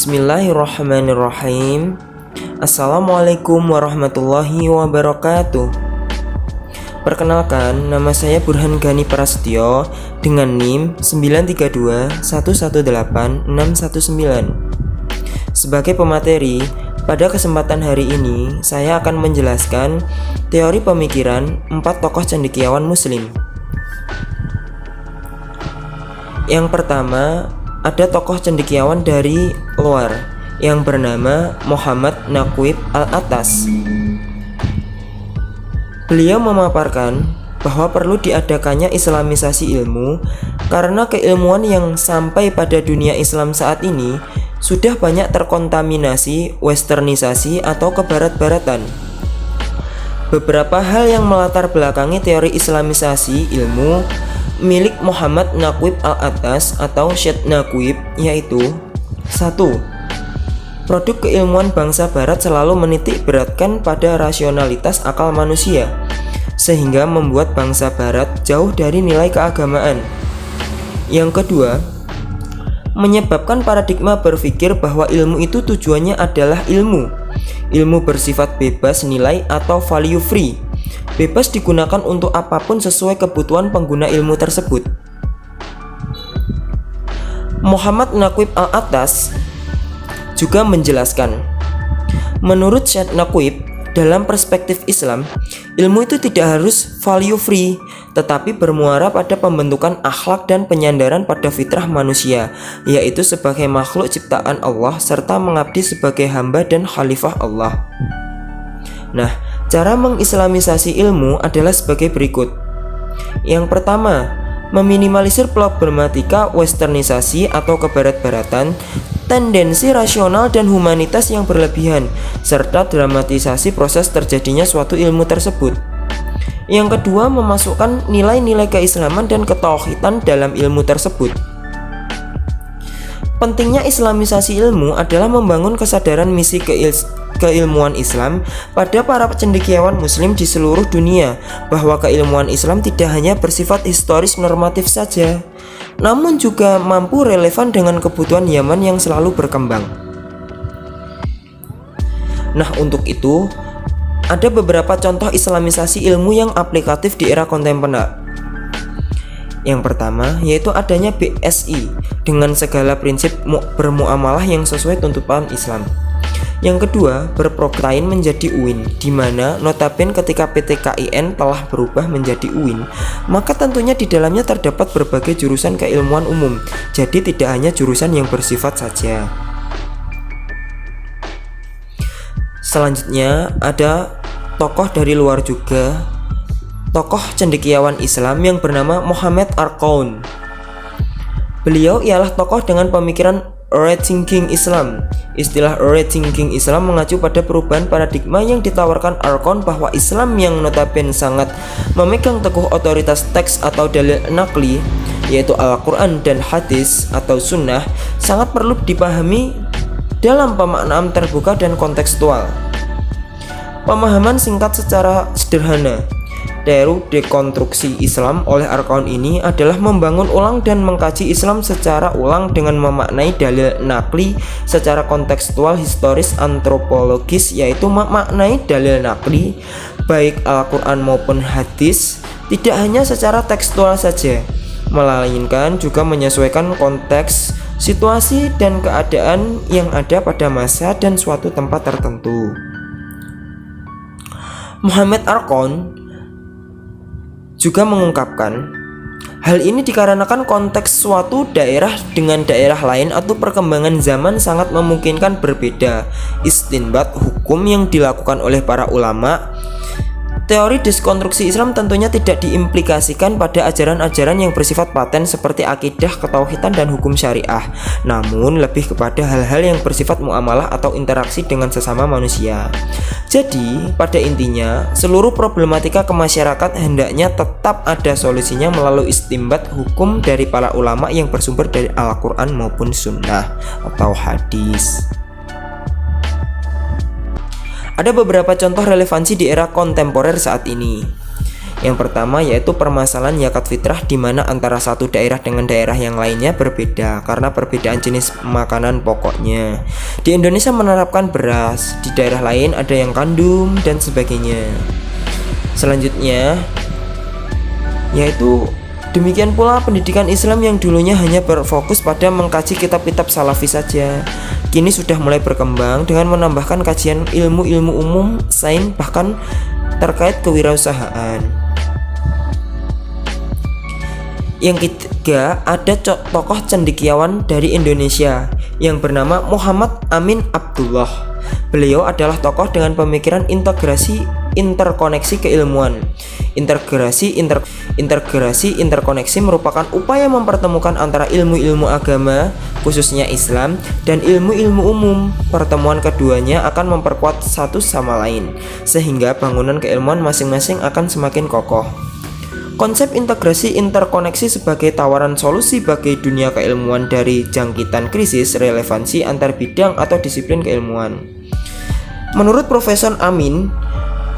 Bismillahirrahmanirrahim. Assalamualaikum warahmatullahi wabarakatuh. Perkenalkan, nama saya Burhan Gani Prasetyo dengan NIM 932118619. Sebagai pemateri, pada kesempatan hari ini saya akan menjelaskan teori pemikiran 4 tokoh cendekiawan muslim. Yang pertama, ada tokoh cendekiawan dari luar yang bernama Muhammad Naqib Al-Attas. Beliau memaparkan bahwa perlu diadakannya islamisasi ilmu karena keilmuan yang sampai pada dunia Islam saat ini sudah banyak terkontaminasi westernisasi atau kebarat-baratan. Beberapa hal yang melatar belakangi teori islamisasi ilmu milik Muhammad Naqib Al-Attas atau Syed Naqib yaitu 1. Produk keilmuan bangsa barat selalu menitik beratkan pada rasionalitas akal manusia sehingga membuat bangsa barat jauh dari nilai keagamaan. Yang kedua, menyebabkan paradigma berpikir bahwa ilmu itu tujuannya adalah ilmu bersifat bebas nilai atau value free, bebas digunakan untuk apapun sesuai kebutuhan pengguna ilmu tersebut. Muhammad Naqib Al-Attas juga menjelaskan, menurut Syed Naqib, dalam perspektif Islam, ilmu itu tidak harus value free, tetapi bermuara pada pembentukan akhlak dan penyandaran pada fitrah manusia, yaitu sebagai makhluk ciptaan Allah serta mengabdi sebagai hamba dan khalifah Allah. Nah, cara mengislamisasi ilmu adalah sebagai berikut. Yang pertama, meminimalisir problematika westernisasi atau kebarat-baratan, tendensi rasional dan humanitas yang berlebihan, serta dramatisasi proses terjadinya suatu ilmu tersebut. Yang kedua, memasukkan nilai-nilai keislaman dan ketauhidan dalam ilmu tersebut. Pentingnya islamisasi ilmu adalah membangun kesadaran misi keilmuan Islam pada para cendekiawan muslim di seluruh dunia, bahwa keilmuan Islam tidak hanya bersifat historis normatif saja, namun juga mampu relevan dengan kebutuhan zaman yang selalu berkembang. Nah, untuk itu ada beberapa contoh islamisasi ilmu yang aplikatif di era kontemporer. Yang pertama yaitu adanya BSI dengan segala prinsip bermuamalah yang sesuai tuntutan Islam. Yang kedua, berproktain menjadi UIN, di mana notabene ketika PTKIN telah berubah menjadi UIN, maka tentunya di dalamnya terdapat berbagai jurusan keilmuan umum, jadi tidak hanya jurusan yang bersifat saja. Selanjutnya ada tokoh dari luar juga, tokoh cendekiawan Islam yang bernama Muhammad Arqaun. Beliau ialah tokoh dengan pemikiran rethinking Islam. Istilah rethinking Islam mengacu pada perubahan paradigma yang ditawarkan Arqaun bahwa Islam yang notabene sangat memegang teguh otoritas teks atau dalil naqli, yaitu Al-Quran dan hadis atau sunnah, sangat perlu dipahami dalam pemaknaan terbuka dan kontekstual. Pemahaman singkat secara sederhana, teori dekonstruksi Islam oleh Arqaun ini adalah membangun ulang dan mengkaji Islam secara ulang dengan memaknai dalil naqli secara kontekstual historis antropologis, yaitu memaknai dalil naqli baik Al-Quran maupun hadis tidak hanya secara tekstual saja, melainkan juga menyesuaikan konteks, situasi dan keadaan yang ada pada masa dan suatu tempat tertentu. Muhammad Arqaun juga mengungkapkan, hal ini dikarenakan konteks suatu daerah dengan daerah lain atau perkembangan zaman sangat memungkinkan berbeda istinbat hukum yang dilakukan oleh para ulama. Teori dekonstruksi Islam tentunya tidak diimplikasikan pada ajaran-ajaran yang bersifat paten seperti akidah, ketauhidan, dan hukum syariah, namun lebih kepada hal-hal yang bersifat muamalah atau interaksi dengan sesama manusia. Jadi, pada intinya, seluruh problematika kemasyarakatan hendaknya tetap ada solusinya melalui istinbat hukum dari para ulama yang bersumber dari Al-Quran maupun sunnah atau hadis. Ada beberapa contoh relevansi di era kontemporer saat ini. Yang pertama yaitu permasalahan zakat fitrah, di mana antara satu daerah dengan daerah yang lainnya berbeda karena perbedaan jenis makanan pokoknya. Di Indonesia menerapkan beras, di daerah lain ada yang gandum dan sebagainya. Selanjutnya yaitu demikian pula pendidikan Islam yang dulunya hanya berfokus pada mengkaji kitab-kitab salafi saja, kini sudah mulai berkembang dengan menambahkan kajian ilmu-ilmu umum, sains, bahkan terkait kewirausahaan. Yang ketiga, ada tokoh cendekiawan dari Indonesia yang bernama Muhammad Amin Abdullah. Beliau adalah tokoh dengan pemikiran integrasi interkoneksi keilmuan. Integrasi interkoneksi merupakan upaya mempertemukan antara ilmu-ilmu agama, khususnya Islam, dan ilmu-ilmu umum. Pertemuan keduanya akan memperkuat satu sama lain, sehingga bangunan keilmuan masing-masing akan semakin kokoh. Konsep integrasi interkoneksi sebagai tawaran solusi bagi dunia keilmuan dari jangkitan krisis relevansi antar bidang atau disiplin keilmuan. Menurut Profesor Amin,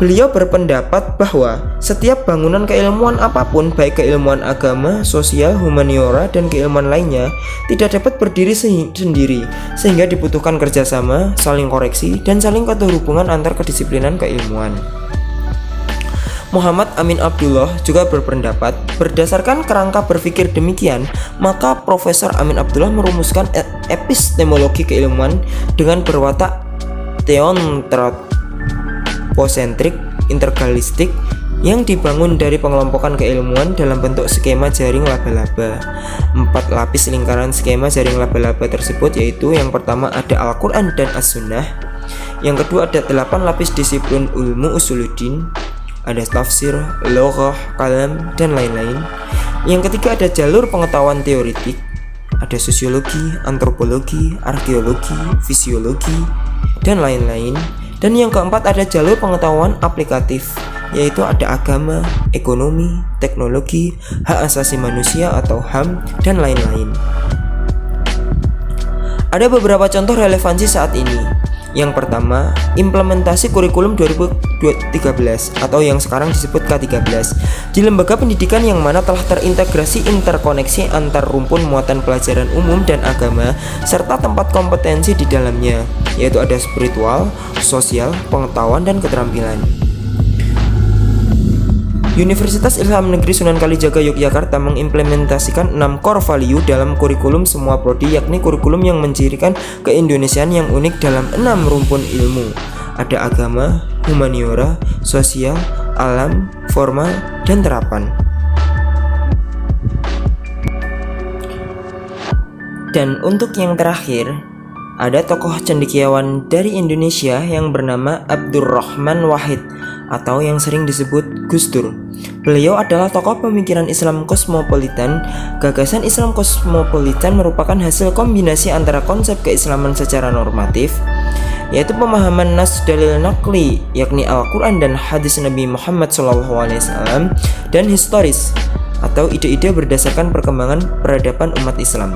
beliau berpendapat bahwa setiap bangunan keilmuan apapun, baik keilmuan agama, sosial, humaniora, dan keilmuan lainnya, tidak dapat berdiri sendiri, sehingga dibutuhkan kerjasama, saling koreksi, dan saling keterhubungan antar kedisiplinan keilmuan. Muhammad Amin Abdullah juga berpendapat, berdasarkan kerangka berpikir demikian, maka Profesor Amin Abdullah merumuskan epistemologi keilmuan dengan berwatak teontropocentrik integralistik yang dibangun dari pengelompokan keilmuan dalam bentuk skema jaring laba-laba. 4 lapis lingkaran skema jaring laba-laba tersebut yaitu yang pertama ada Al-Quran dan As-Sunnah, yang kedua ada 8 lapis disiplin ilmu usuluddin, ada tafsir, loghah, kalam, dan lain-lain. Yang ketiga ada jalur pengetahuan teoritik, ada sosiologi, antropologi, arkeologi, fisiologi, dan lain-lain. Dan yang keempat ada jalur pengetahuan aplikatif, yaitu ada agama, ekonomi, teknologi, hak asasi manusia atau HAM, dan lain-lain. Ada beberapa contoh relevansi saat ini. Yang pertama, implementasi kurikulum 2013 atau yang sekarang disebut K13 di lembaga pendidikan yang mana telah terintegrasi interkoneksi antar rumpun muatan pelajaran umum dan agama serta tempat kompetensi di dalamnya, yaitu ada spiritual, sosial, pengetahuan, dan keterampilan. Universitas Islam Negeri Sunan Kalijaga Yogyakarta mengimplementasikan 6 core value dalam kurikulum semua prodi, yakni kurikulum yang mencirikan keindonesiaan yang unik dalam 6 rumpun ilmu. Ada agama, humaniora, sosial, alam, formal, dan terapan. Dan untuk yang terakhir, ada tokoh cendekiawan dari Indonesia yang bernama Abdurrahman Wahid atau yang sering disebut Gus Dur. Beliau adalah tokoh pemikiran Islam kosmopolitan. Gagasan Islam kosmopolitan merupakan hasil kombinasi antara konsep keislaman secara normatif, yaitu pemahaman nas dalil naqli, yakni Al-Quran dan hadis Nabi Muhammad SAW, dan historis atau ide-ide berdasarkan perkembangan peradaban umat Islam.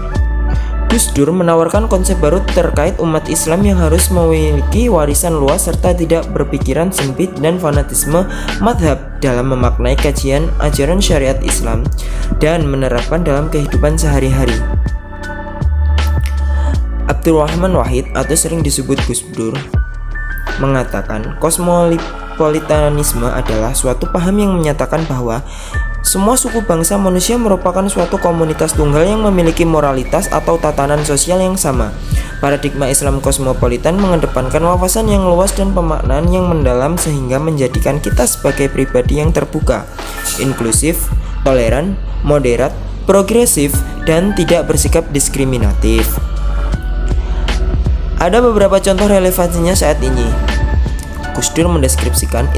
Gus Dur menawarkan konsep baru terkait umat Islam yang harus memiliki warisan luas serta tidak berpikiran sempit dan fanatisme madhab dalam memaknai kajian ajaran syariat Islam dan menerapkan dalam kehidupan sehari-hari. Abdurrahman Wahid atau sering disebut Gus Dur mengatakan kosmopolitanisme adalah suatu paham yang menyatakan bahwa semua suku bangsa manusia merupakan suatu komunitas tunggal yang memiliki moralitas atau tatanan sosial yang sama. Paradigma Islam kosmopolitan mengedepankan wawasan yang luas dan pemaknaan yang mendalam sehingga menjadikan kita sebagai pribadi yang terbuka, inklusif, toleran, moderat, progresif, dan tidak bersikap diskriminatif. Ada beberapa contoh relevansinya saat ini. Gus Dur mendeskripsikan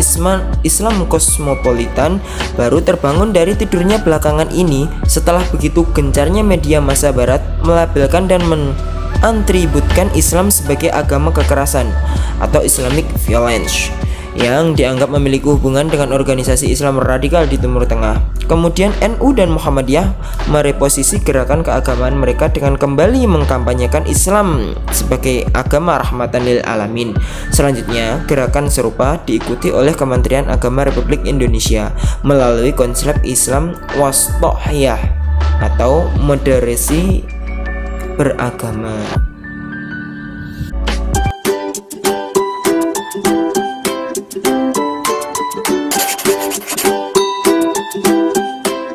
Islam kosmopolitan baru terbangun dari tidurnya belakangan ini setelah begitu gencarnya media massa barat melabelkan dan mengatributkan Islam sebagai agama kekerasan atau Islamic violence yang dianggap memiliki hubungan dengan organisasi Islam radikal di Timur Tengah. Kemudian NU dan Muhammadiyah mereposisi gerakan keagamaan mereka dengan kembali mengkampanyekan Islam sebagai agama rahmatan lil alamin. Selanjutnya, gerakan serupa diikuti oleh Kementerian Agama Republik Indonesia melalui konsep Islam Wastohiyah atau moderasi beragama.